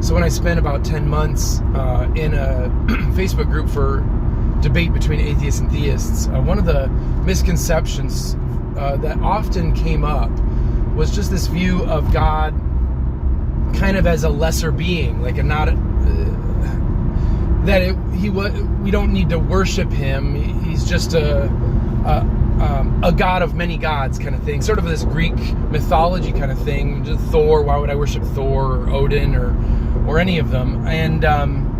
So when I spent about 10 months in a Facebook group for debate between atheists and theists, one of the misconceptions that often came up was just this view of God kind of as a lesser being, like a not we don't need to worship him. He's just a god of many gods kind of thing, sort of this Greek mythology kind of thing. Just Thor, why would I worship Thor or Odin or any of them? And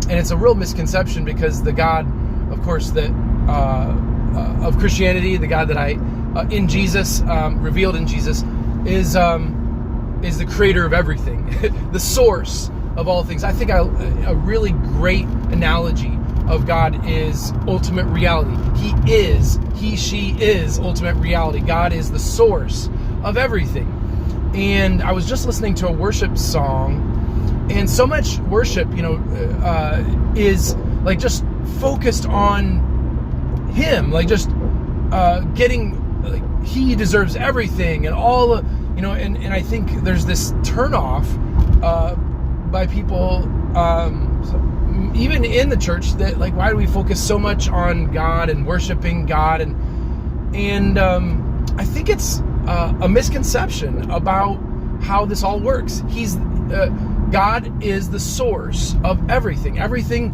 it's a real misconception, because the God, of course, that of Christianity, the God that in Jesus, revealed in Jesus, is the creator of everything, the source of all things. I think a really great analogy of God is ultimate reality. She is ultimate reality. God is the source of everything. And I was just listening to a worship song, and so much worship, is like just focused on him, like just getting, like, he deserves everything and all, and I think there's this turnoff by people, even in the church, that like, why do we focus so much on God and worshiping God? And I think it's a misconception about how this all works. God is the source of everything. Everything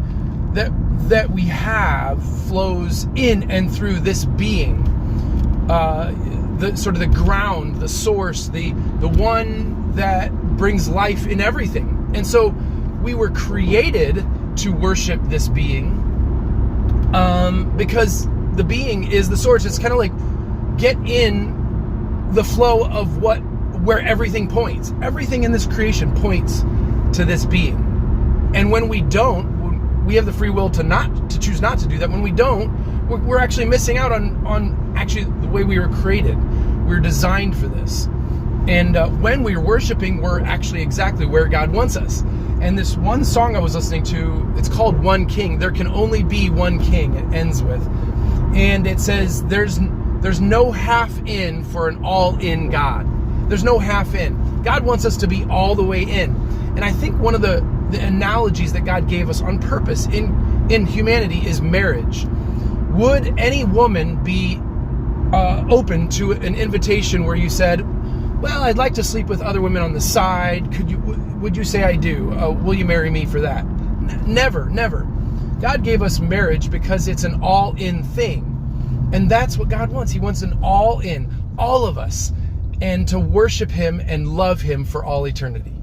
that we have flows in and through this being, the sort of the ground, the source, the one that brings life in everything. And so we were created to worship this being, because the being is the source. It's kind of like, get in the flow of where everything points. Everything in this creation points to this being. And when we don't, we have the free will to choose not to do that. When we don't, we're actually missing out on actually the way we were created. We're designed for this. And when we're worshiping, we're actually exactly where God wants us. And this one song I was listening to, it's called One King. There can only be one king, it ends with. And it says, there's no half in for an all-in God. There's no half in. God wants us to be all the way in. And I think one of the analogies that God gave us on purpose in humanity is marriage. Would any woman be open to an invitation where you said, well, I'd like to sleep with other women on the side. Would you say I do? Will you marry me for that? Never. God gave us marriage because it's an all-in thing. And that's what God wants. He wants an all-in, all of us, and to worship him and love him for all eternity.